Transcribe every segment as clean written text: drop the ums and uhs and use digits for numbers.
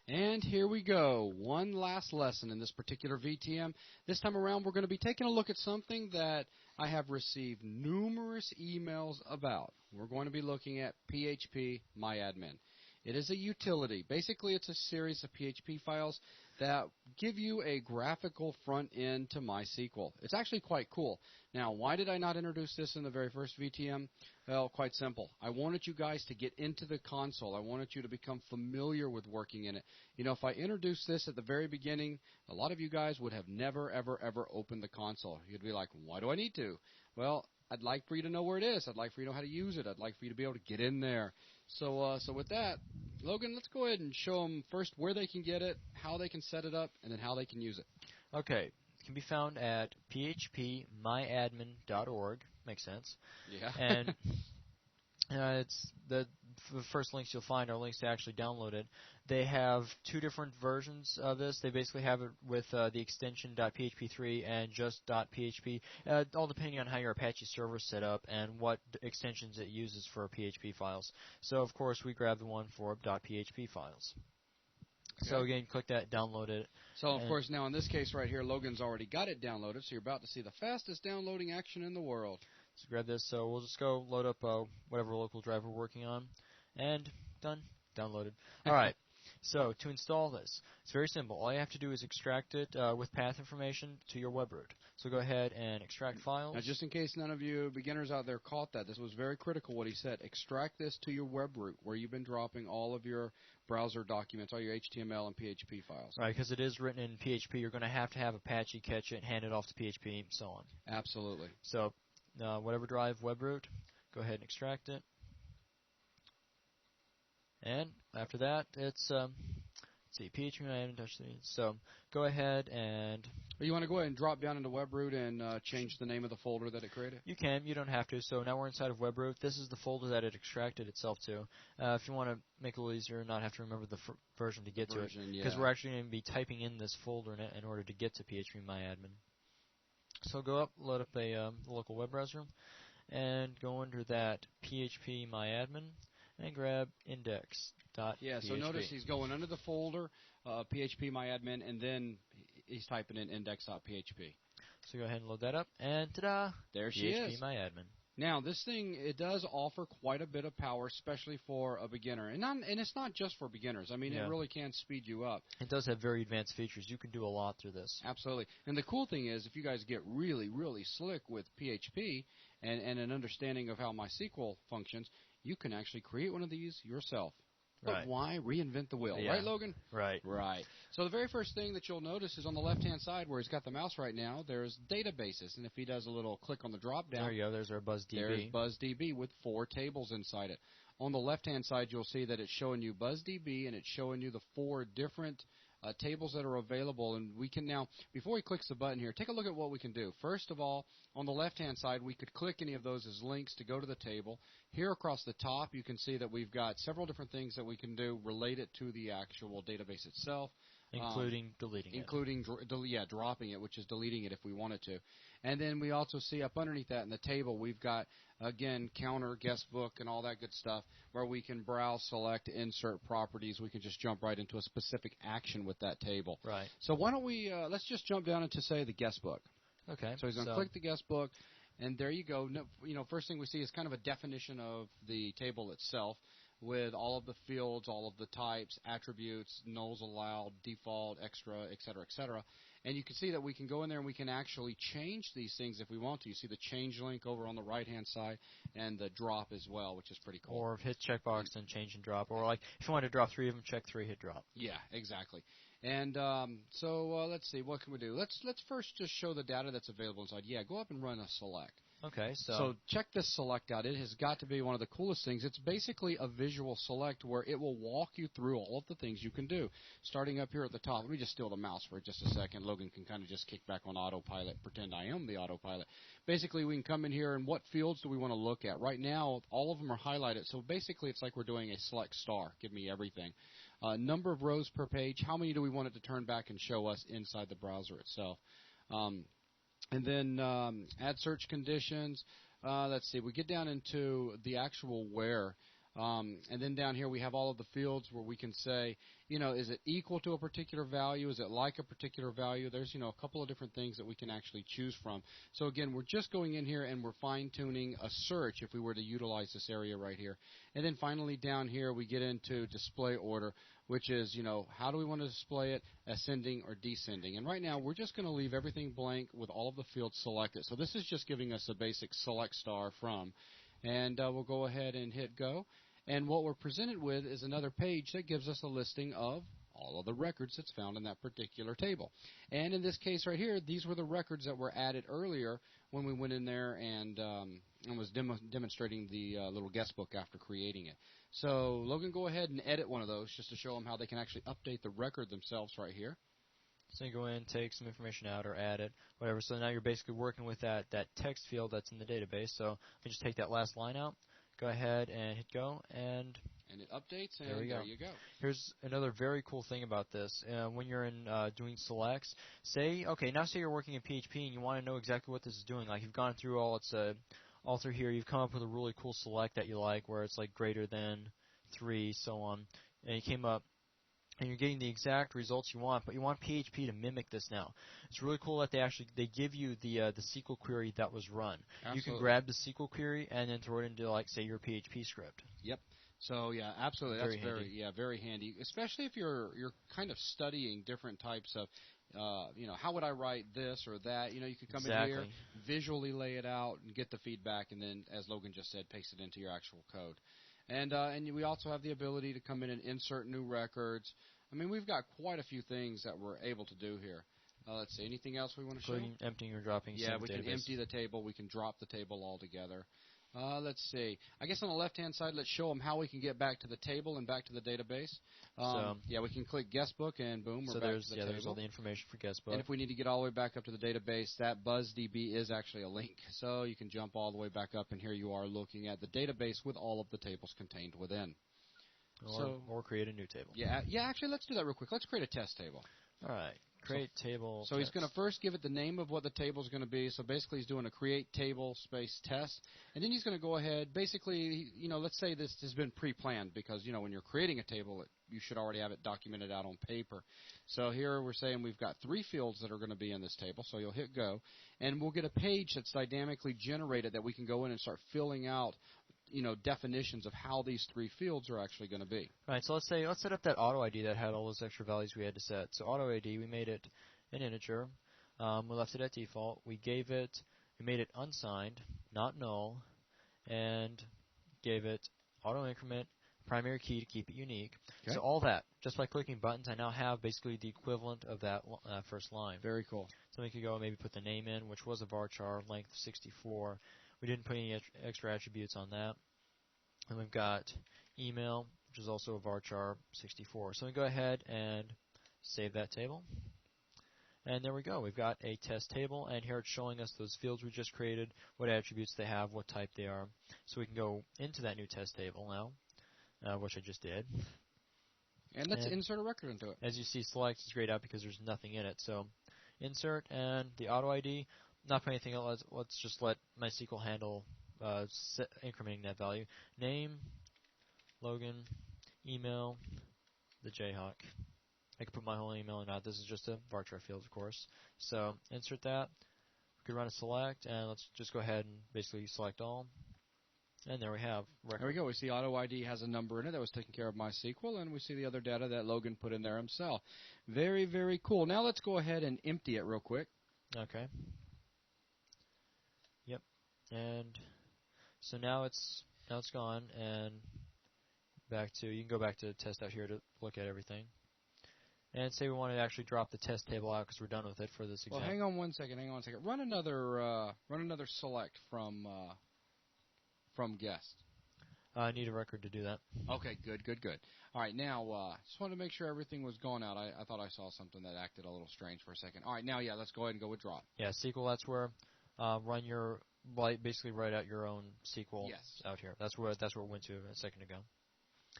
And here we go. One last lesson in this particular VTM. This time around, we're going to be taking a look at something that I have received numerous emails about. We're going to be looking at PHPMyAdmin. It is a utility. Basically, it's a series of PHP files that give you a graphical front end to MySQL. It's actually quite cool. Now, why did I not introduce this in the very first VTM? Well, quite simple. I wanted you guys to get into the console. I wanted you to become familiar with working in it. You know, if I introduced this at the very beginning, a lot of you guys would have never, ever, ever opened the console. You'd be like, why do I need to? Well, I'd like for you to know where it is. I'd like for you to know how to use it. I'd like for you to be able to get in there. So with that, Logan, let's go ahead and show them first where they can get it, how they can set it up, and then how they can use it. Okay. It can be found at phpmyadmin.org. Makes sense. Yeah. And it's the first links you'll find are links to actually download it. They have two different versions of this. They basically have it with the extension .php3 and just .php, all depending on how your Apache server is set up and what extensions it uses for PHP files. So, of course, we grab the one for .php files. Okay. So, again, click that, download it. So, of course, now in this case right here, Logan's already got it downloaded, so you're about to see the fastest downloading action in the world. So grab this. So we'll just go load up whatever local drive we're working on, and done, downloaded. All right. So to install this, it's very simple. All you have to do is extract it with path information to your web root. So go ahead and extract files. Now, just in case none of you beginners out there caught that, this was very critical what he said. Extract this to your web root where you've been dropping all of your browser documents, all your HTML and PHP files. Right, because it is written in PHP. You're going to have Apache catch it, hand it off to PHP, and so on. Absolutely. So whatever drive web root, go ahead and extract it. And after that, it's let's see, PHpMyAdmin. So go ahead and. You want to go ahead and drop down into web root and change the name of the folder that it created? You can. You don't have to. So now we're inside of web root. This is the folder that it extracted itself to. If you want to make it a little easier and not have to remember the version to get to it, because we're actually going to be typing in this folder in order to get to PHpMyAdmin. So go up, load up a local web browser, and go under that PHPMyAdmin, and grab index.php. Yeah, so notice he's going under the folder, PHPMyAdmin, and then he's typing in index.php. So go ahead and load that up, and ta-da! There she is. PHPMyAdmin. Now, this thing, it does offer quite a bit of power, especially for a beginner. And it's not just for beginners. I mean, it really can speed you up. It does have very advanced features. You can do a lot through this. Absolutely. And the cool thing is, if you guys get really, really slick with PHP and an understanding of how MySQL functions, you can actually create one of these yourself. But why reinvent the wheel? Right, Logan? Right. Right. So the very first thing that you'll notice is on the left-hand side where he's got the mouse right now, there's databases. And if he does a little click on the drop-down. There you go. There's our BuzzDB. There's BuzzDB with 4 tables inside it. On the left-hand side, you'll see that it's showing you BuzzDB, and it's showing you the 4 different tables that are available. And we can now, before he clicks the button here, take a look at what we can do. First of all, on the left-hand side, we could click any of those as links to go to the table. Here across the top, you can see that we've got several different things that we can do related to the actual database itself. Including deleting it. Dropping it, which is deleting it if we wanted to. And then we also see up underneath that in the table, we've got, again, counter, guest book, and all that good stuff, where we can browse, select, insert properties. We can just jump right into a specific action with that table. Right. So why don't we, let's just jump down into, say, the guest book. Okay. So he's going to click the guest book, and there you go. No, first thing we see is kind of a definition of the table itself, with all of the fields, all of the types, attributes, nulls allowed, default, extra, etc., etc. And you can see that we can go in there and we can actually change these things if we want to. You see the change link over on the right-hand side and the drop as well, which is pretty cool. Or hit checkbox and change and drop. Or like if you want to drop 3 of them, check 3, hit drop. Yeah, exactly. And so let's see, what can we do? Let's first just show the data that's available inside. Yeah, go up and run a select. Okay, so check this select out. It has got to be one of the coolest things. It's basically a visual select where it will walk you through all of the things you can do. Starting up here at the top, let me just steal the mouse for just a second. Logan can kind of just kick back on autopilot, pretend I am the autopilot. Basically, we can come in here, and what fields do we want to look at? Right now, all of them are highlighted, so basically it's like we're doing a select star. Give me everything. Number of rows per page. How many do we want it to turn back and show us inside the browser itself? And then add search conditions. Let's see. We get down into the actual where. And then down here we have all of the fields where we can say, is it equal to a particular value? Is it like a particular value? There's, a couple of different things that we can actually choose from. So again, we're just going in here and we're fine-tuning a search if we were to utilize this area right here. And then finally down here we get into display order, which is, how do we want to display it, ascending or descending. And right now we're just going to leave everything blank with all of the fields selected. So this is just giving us a basic select star from. And we'll go ahead and hit go. And what we're presented with is another page that gives us a listing of all of the records that's found in that particular table. And in this case right here, these were the records that were added earlier when we went in there and was demonstrating the little guest book after creating it. So Logan, go ahead and edit one of those just to show them how they can actually update the record themselves right here. So you go in, take some information out or add it, whatever. So now you're basically working with that text field that's in the database. So you just take that last line out. Go ahead and hit go, and it updates, and there you go. Here's another very cool thing about this. When you're in doing selects, say you're working in PHP and you want to know exactly what this is doing. Like you've gone through all through here, you've come up with a really cool select that you like, where it's like greater than 3, so on, and you came up. And you're getting the exact results you want, but you want PHP to mimic this now. It's really cool that they give you the SQL query that was run. Absolutely. You can grab the SQL query and then throw it into, like, say, your PHP script. Yep. So yeah, absolutely. Very That's handy. very handy, especially if you're kind of studying different types of how would I write this or that? You could come in here, visually lay it out, and get the feedback, and then, as Logan just said, paste it into your actual code. And we also have the ability to come in and insert new records. I mean, we've got quite a few things that we're able to do here. Let's see, anything else we want to show? Including emptying or dropping. Yeah, we can empty the table. We can drop the table altogether. Let's see. I guess on the left-hand side, let's show them how we can get back to the table and back to the database. We can click guest book, and boom, we're back to the table. There's all the information for guest book. And if we need to get all the way back up to the database, that BuzzDB is actually a link. So you can jump all the way back up, and here you are looking at the database with all of the tables contained within. Or create a new table. Yeah. Actually, let's do that real quick. Let's create a test table. All right. Create table. So he's going to first give it the name of what the table is going to be. So basically he's doing a create table space test. And then he's going to go ahead, basically, let's say this has been pre-planned because, when you're creating a table, you should already have it documented out on paper. So here we're saying we've got 3 fields that are going to be in this table. So you'll hit go. And we'll get a page that's dynamically generated that we can go in and start filling out definitions of how these 3 fields are actually going to be. Right, so let's set up that auto ID that had all those extra values we had to set. So auto ID, we made it an integer. We left it at default. We made it unsigned, not null, and gave it auto increment, primary key to keep it unique. Okay. So all that, just by clicking buttons, I now have basically the equivalent of that first line. Very cool. So we could go and maybe put the name in, which was a varchar, length 64. We didn't put any extra attributes on that. And we've got email, which is also a varchar 64. So we go ahead and save that table. And there we go. We've got a test table, and here it's showing us those fields we just created, what attributes they have, what type they are. So we can go into that new test table now, which I just did. And let's insert a record into it. As you see, select is grayed out because there's nothing in it. So insert and the auto ID. Not for anything else. Let's just let MySQL handle incrementing that value. Name, Logan, email, the Jayhawk. I could put my whole email in that. This is just a varchar field, of course. So insert that. We could run a select, and let's just go ahead and basically select all. And there we have record. There we go. We see auto ID has a number in it that was taken care of MySQL, and we see the other data that Logan put in there himself. Very, very cool. Now let's go ahead and empty it real quick. Okay. Yep. And so now it's gone, and you can go back to test out here to look at everything. And say we want to actually drop the test table out because we're done with it for this example. Well, hang on one second. Run another select from guest. I need a record to do that. Okay, good. All right, now just wanted to make sure everything was gone out. I thought I saw something that acted a little strange for a second. All right, now let's go ahead and go with drop. Yeah, SQL. That's where basically write out your own SQL out here. That's where it went to a second ago.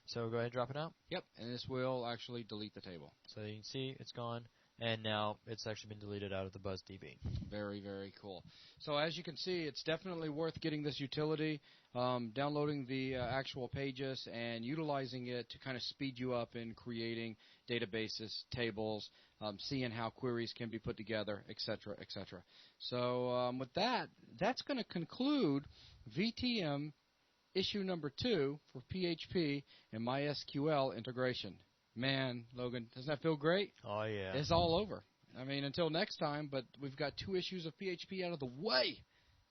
So go ahead and drop it out. Yep, and this will actually delete the table. So you can see it's gone. and now it's actually been deleted out of the BuzzDB. Very, very cool. So as you can see, it's definitely worth getting this utility, downloading the actual pages, and utilizing it to kind of speed you up in creating databases, tables, seeing how queries can be put together, etc., etc. So with that, that's going to conclude VTM issue number 2 for PHP and MySQL integration. Man, Logan, doesn't that feel great? Oh, yeah. It's all over. I mean, until next time, but we've got 2 issues of PHP out of the way.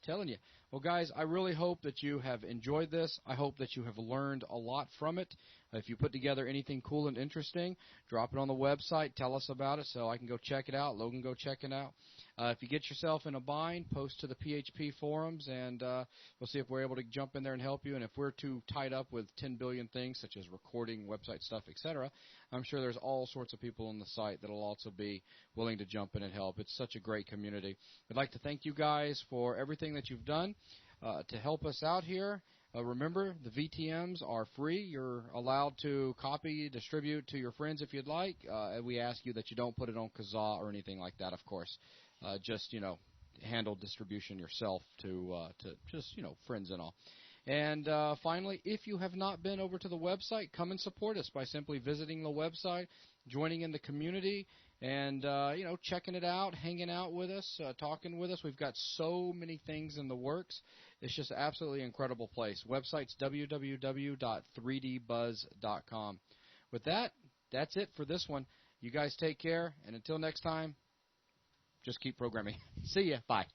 Telling you. Well, guys, I really hope that you have enjoyed this. I hope that you have learned a lot from it. If you put together anything cool and interesting, drop it on the website. Tell us about it so I can go check it out. Logan, go check it out. If you get yourself in a bind, post to the PHP forums, and we'll see if we're able to jump in there and help you. And if we're too tied up with 10 billion things, such as recording, website stuff, etc., I'm sure there's all sorts of people on the site that will also be willing to jump in and help. It's such a great community. I'd like to thank you guys for everything that you've done to help us out here. Remember, the VTMs are free. You're allowed to copy, distribute to your friends if you'd like. We ask you that you don't put it on Kazaa or anything like that, of course. Just, handle distribution yourself to just, friends and all. And finally, if you have not been over to the website, come and support us by simply visiting the website, joining in the community, and, checking it out, hanging out with us, talking with us. We've got so many things in the works. It's just an absolutely incredible place. Website's www.3dbuzz.com. With that, that's it for this one. You guys take care, and until next time, just keep programming. See ya. Bye.